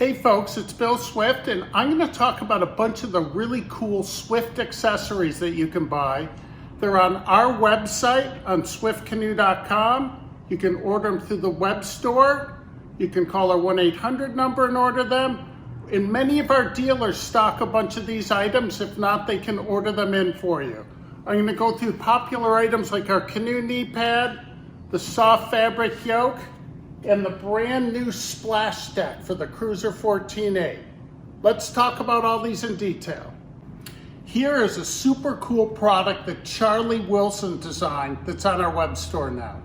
Hey folks, it's Bill Swift, and I'm going to talk about a bunch of the really cool Swift accessories that you can buy. They're on our website on swiftcanoe.com. You can order them through the web store. You can call our 1-800 number and order them. And many of our dealers stock a bunch of these items. If not, they can order them in for you. I'm going to go through popular items like our canoe knee pad, the soft fabric yoke, and the brand new splash deck for the Cruiser 14.8. Let's talk about all these in detail. Here is a super cool product that Charlie Wilson designed that's on our web store now.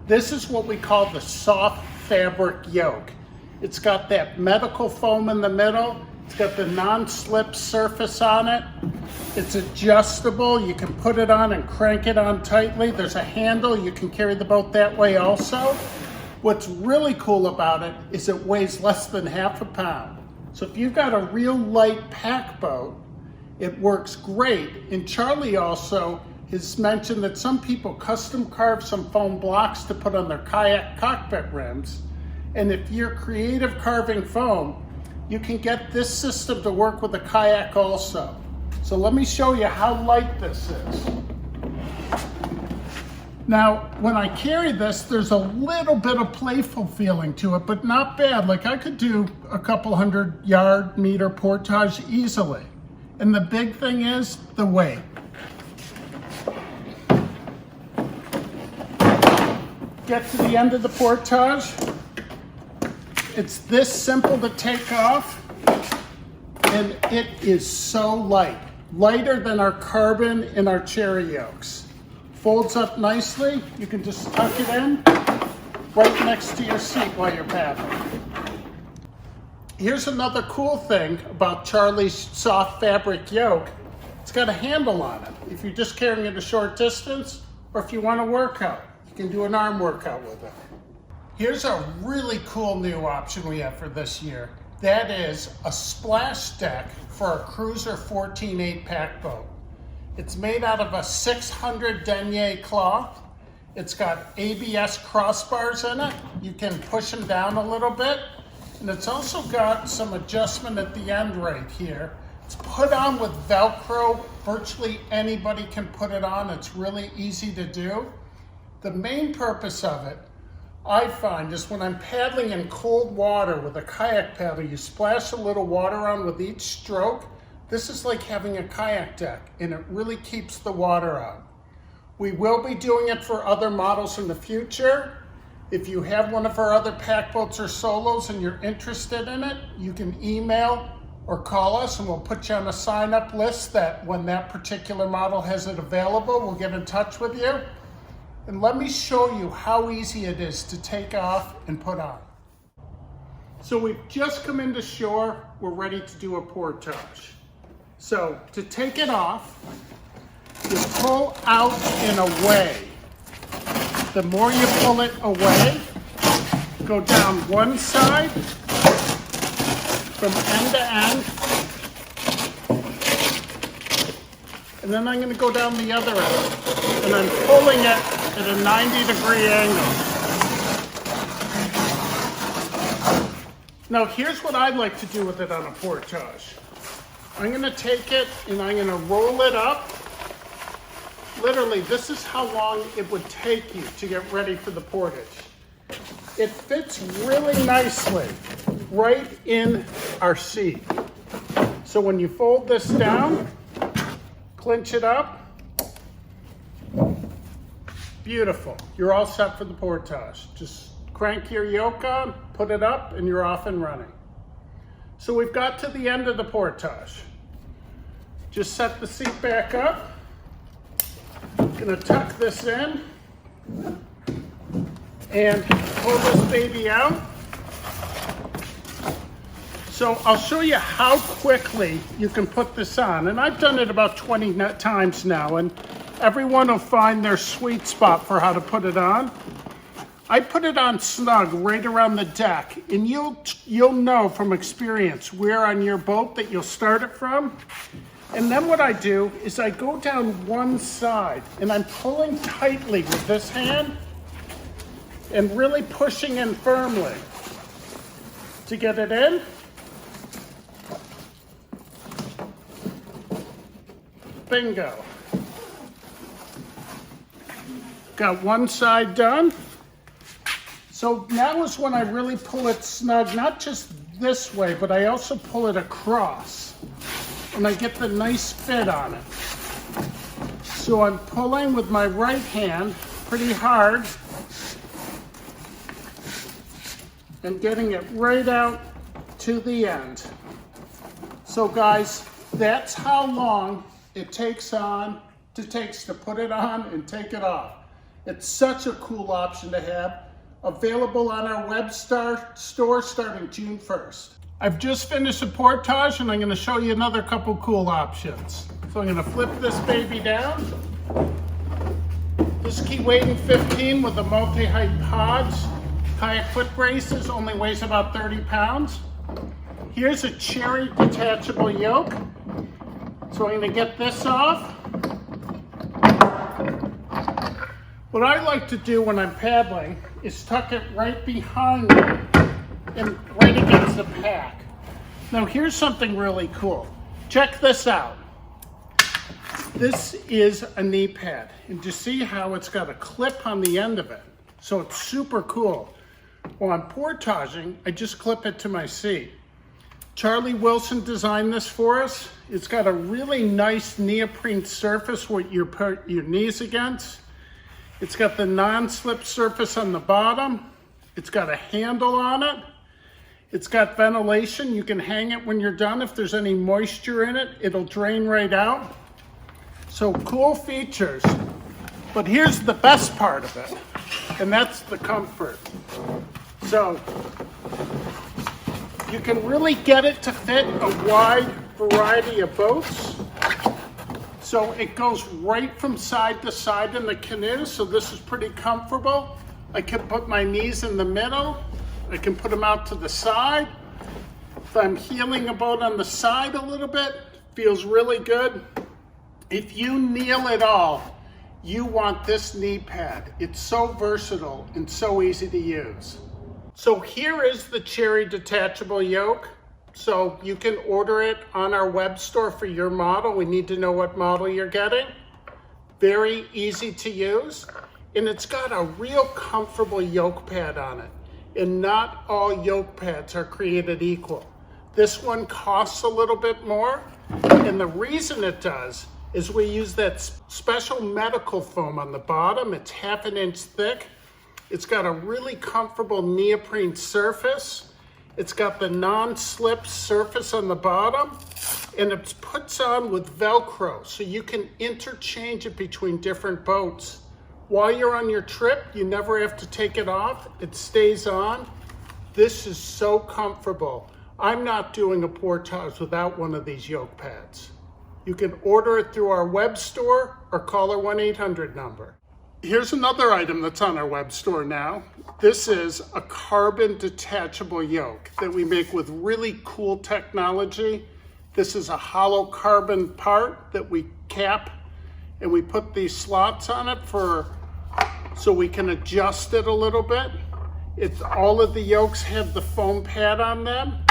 This is what we call the soft fabric yoke. It's got that medical foam in the middle. It's got the non-slip surface on it. It's adjustable. You can put it on and crank it on tightly. There's a handle. You can carry the boat that way also. What's really cool about it is it weighs less than half a pound. So if you've got a real light pack boat, it works great. And Charlie also has mentioned that some people custom carve some foam blocks to put on their kayak cockpit rims. And if you're creative carving foam, you can get this system to work with a kayak also. So let me show you how light this is. Now, when I carry this, there's a little bit of playful feeling to it, but not bad. Like I could do a couple 100-meter portage easily. And the big thing is the weight. Get to the end of the portage. It's this simple to take off, and it is so light. Lighter than our carbon and our cherry yokes. Folds up nicely. You can just tuck it in right next to your seat while you're paddling. Here's another cool thing about Charlie's soft fabric yoke. It's got a handle on it. If you're just carrying it a short distance, or if you want to work out, you can do an arm workout with it. Here's a really cool new option we have for this year. That is a splash deck for our Cruiser 14.8 pack boat. It's made out of a 600 denier cloth. It's got ABS crossbars in it. You can push them down a little bit. And it's also got some adjustment at the end right here. It's put on with Velcro. Virtually anybody can put it on. It's really easy to do. The main purpose of it, I find, is when I'm paddling in cold water with a kayak paddle, you splash a little water on with each stroke. This is like having a kayak deck, and it really keeps the water on. We will be doing it for other models in the future. If you have one of our other pack boats or solos and you're interested in it, you can email or call us and we'll put you on a sign-up list that when that particular model has it available, we'll get in touch with you. And let me show you how easy it is to take off and put on. So we've just come into shore. We're ready to do a portage. So to take it off, you pull out and away. The more you pull it away, go down one side from end to end. And then I'm going to go down the other end. And I'm pulling it at a 90-degree angle. Now here's what I'd like to do with it on a portage. I'm going to take it and I'm going to roll it up. Literally, this is how long it would take you to get ready for the portage. It fits really nicely right in our seat. So when you fold this down, clinch it up, beautiful. You're all set for the portage. Just crank your yoke on, put it up, and you're off and running. So we've got to the end of the portage. Just set the seat back up. Gonna tuck this in and pull this baby out. So I'll show you how quickly you can put this on. And I've done it about 20 times now, and everyone will find their sweet spot for how to put it on. I put it on snug right around the deck, and you'll know from experience where on your boat that you'll start it from. And then what I do is I go down one side and I'm pulling tightly with this hand and really pushing in firmly to get it in. Bingo. Got one side done. So now is when I really pull it snug, not just this way, but I also pull it across. And I get the nice fit on it. So I'm pulling with my right hand pretty hard and getting it right out to the end. So guys, that's how long it takes to put it on and take it off. It's such a cool option to have. Available on our web store starting June 1st. I've just finished the portage and I'm going to show you another couple cool options. So I'm going to flip this baby down. This Key Wading 15 with the multi-height pods. Kayak foot braces, only weighs about 30 pounds. Here's a cherry detachable yoke. So I'm going to get this off. What I like to do when I'm paddling is tuck it right behind me and right against the pack. Now here's something really cool. Check this out. This is a knee pad, and you see how it's got a clip on the end of it. So it's super cool. While I'm portaging, I just clip it to my seat. Charlie Wilson designed this for us. It's got a really nice neoprene surface where you put your knees against. It's got the non-slip surface on the bottom. It's got a handle on it. It's got ventilation. You can hang it when you're done. If there's any moisture in it, it'll drain right out. So cool features. But here's the best part of it, and that's the comfort. So you can really get it to fit a wide variety of boats. So it goes right from side to side in the canoe, so this is pretty comfortable. I can put my knees in the middle. I can put them out to the side. If I'm heeling a boat on the side a little bit, feels really good. If you kneel at all, you want this knee pad. It's so versatile and so easy to use. So here is the cherry detachable yoke. So you can order it on our web store for your model. We need to know what model you're getting. Very easy to use. And it's got a real comfortable yoke pad on it. And not all yoke pads are created equal. This one costs a little bit more. And the reason it does is we use that special medical foam on the bottom. It's 1/2 inch thick. It's got a really comfortable neoprene surface. It's got the non-slip surface on the bottom, and it puts on with Velcro, so you can interchange it between different boats. While you're on your trip, you never have to take it off. It stays on. This is so comfortable. I'm not doing a portage without one of these yoke pads. You can order it through our web store or call our 1-800 number. Here's another item that's on our web store now. This is a carbon detachable yoke that we make with really cool technology. This is a hollow carbon part that we cap, and we put these slots on it so we can adjust it a little bit. All of the yokes have the foam pad on them.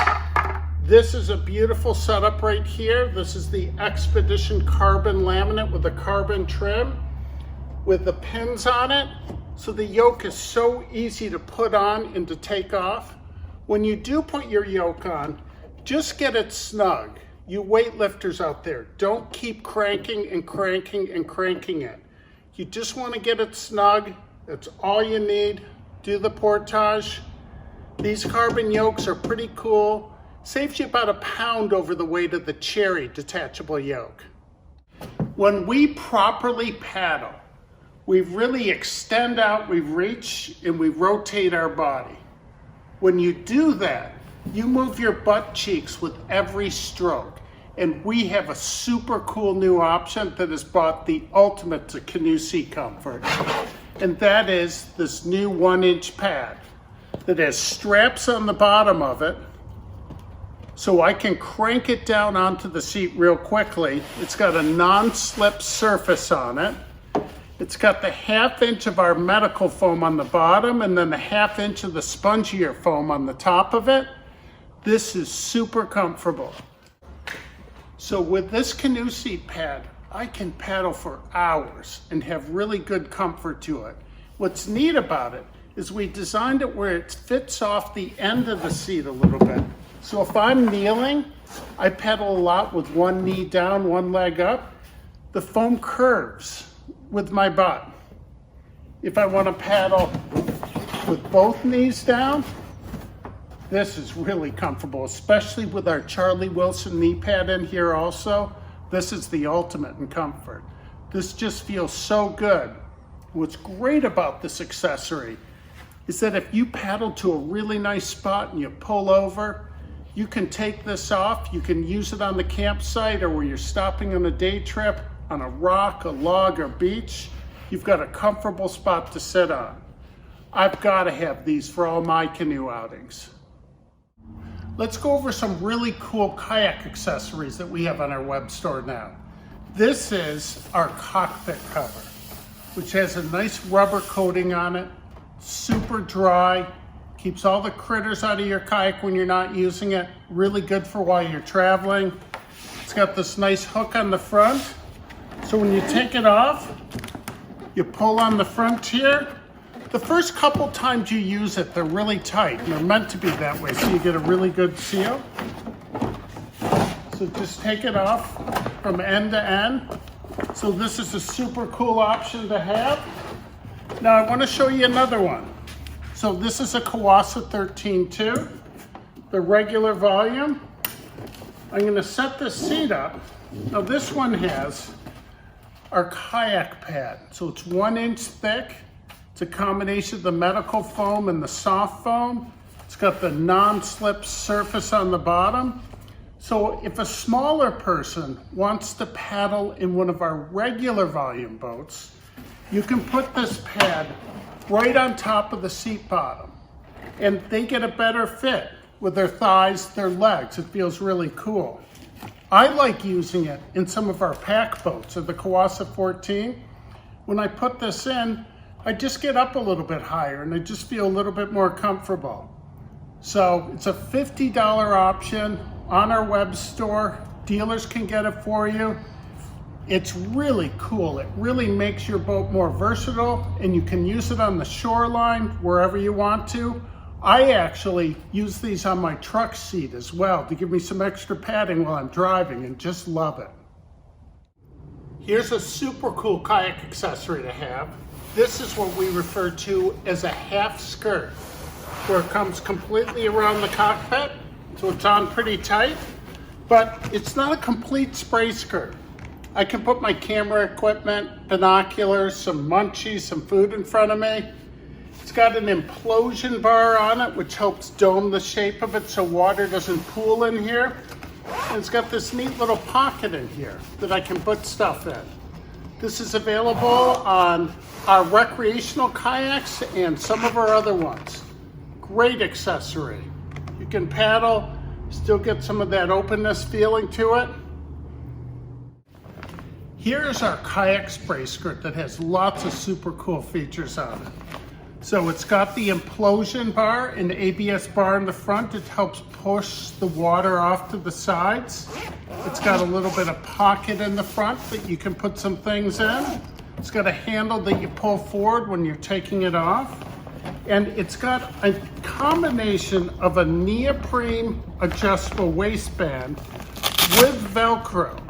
This is a beautiful setup right here. This is the Expedition carbon laminate with a carbon trim with the pins on it. So the yoke is so easy to put on and to take off. When you do put your yoke on, just get it snug. You weightlifters out there, don't keep cranking and cranking and cranking it. You just want to get it snug. That's all you need. Do the portage. These carbon yokes are pretty cool. Saves you about 1 pound over the weight of the cherry detachable yoke. When we properly paddle, we really extend out, we reach, and we rotate our body. When you do that, you move your butt cheeks with every stroke. And we have a super cool new option that has brought the ultimate to canoe seat comfort. And that is this new 1-inch pad that has straps on the bottom of it. So I can crank it down onto the seat real quickly. It's got a non-slip surface on it. It's got the 1/2 inch of our medical foam on the bottom and then the 1/2 inch of the spongier foam on the top of it. This is super comfortable. So with this canoe seat pad, I can paddle for hours and have really good comfort to it. What's neat about it is we designed it where it fits off the end of the seat a little bit. So if I'm kneeling, I paddle a lot with one knee down, one leg up. The foam curves with my butt. If I want to paddle with both knees down, this is really comfortable, especially with our Charlie Wilson knee pad in here also. This is the ultimate in comfort. This just feels so good. What's great about this accessory is that if you paddle to a really nice spot and you pull over, you can take this off. You can use it on the campsite or where you're stopping on a day trip, on a rock, a log, or beach. You've got a comfortable spot to sit on. I've got to have these for all my canoe outings. Let's go over some really cool kayak accessories that we have on our web store now. This is our cockpit cover, which has a nice rubber coating on it, super dry, keeps all the critters out of your kayak when you're not using it, really good for while you're traveling. It's got this nice hook on the front, so when you take it off, you pull on the front here. The first couple times you use it, they're really tight, and they're meant to be that way, so you get a really good seal. So just take it off from end to end. So this is a super cool option to have. Now I want to show you another one. So this is a Kawasa 13.2, the regular volume. I'm going to set this seat up. Now this one has our kayak pad. So it's 1 inch thick. It's a combination of the medical foam and the soft foam. It's got the non-slip surface on the bottom. So if a smaller person wants to paddle in one of our regular volume boats, you can put this pad right on top of the seat bottom, and they get a better fit with their thighs, their legs. It feels really cool. I like using it in some of our pack boats of the Kawasa 14. When I put this in, I just get up a little bit higher and I just feel a little bit more comfortable. So it's a $50 option on our web store. Dealers can get it for you. It's really cool. It really makes your boat more versatile, and you can use it on the shoreline wherever you want to. I actually use these on my truck seat as well to give me some extra padding while I'm driving, and just love it. Here's a super cool kayak accessory to have. This is what we refer to as a half skirt, where it comes completely around the cockpit, so it's on pretty tight, but it's not a complete spray skirt. I can put my camera equipment, binoculars, some munchies, some food in front of me. It's got an implosion bar on it, which helps dome the shape of it so water doesn't pool in here. And it's got this neat little pocket in here that I can put stuff in. This is available on our recreational kayaks and some of our other ones. Great accessory. You can paddle, still get some of that openness feeling to it. Here's our kayak spray skirt that has lots of super cool features on it. So it's got the implosion bar and the ABS bar in the front. It helps push the water off to the sides. It's got a little bit of pocket in the front that you can put some things in. It's got a handle that you pull forward when you're taking it off. And it's got a combination of a neoprene adjustable waistband with Velcro.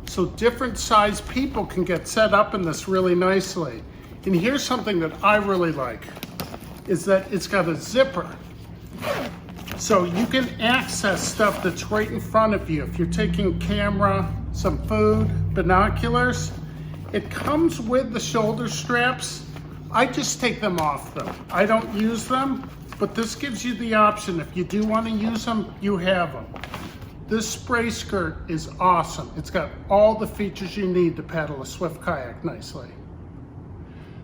So different size people can get set up in this really nicely. And here's something that I really like, is that it's got a zipper. So you can access stuff that's right in front of you. If you're taking camera, some food, binoculars, it comes with the shoulder straps. I just take them off though. I don't use them, but this gives you the option. If you do want to use them, you have them. This spray skirt is awesome. It's got all the features you need to paddle a swift kayak nicely.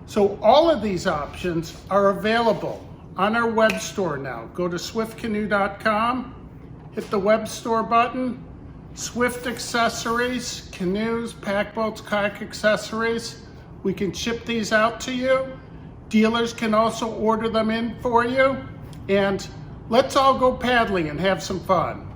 So all of these options are available on our web store now. Go to swiftcanoe.com, hit the web store button, Swift accessories, canoes, pack boats, kayak accessories. We can ship these out to you. Dealers can also order them in for you. And let's all go paddling and have some fun.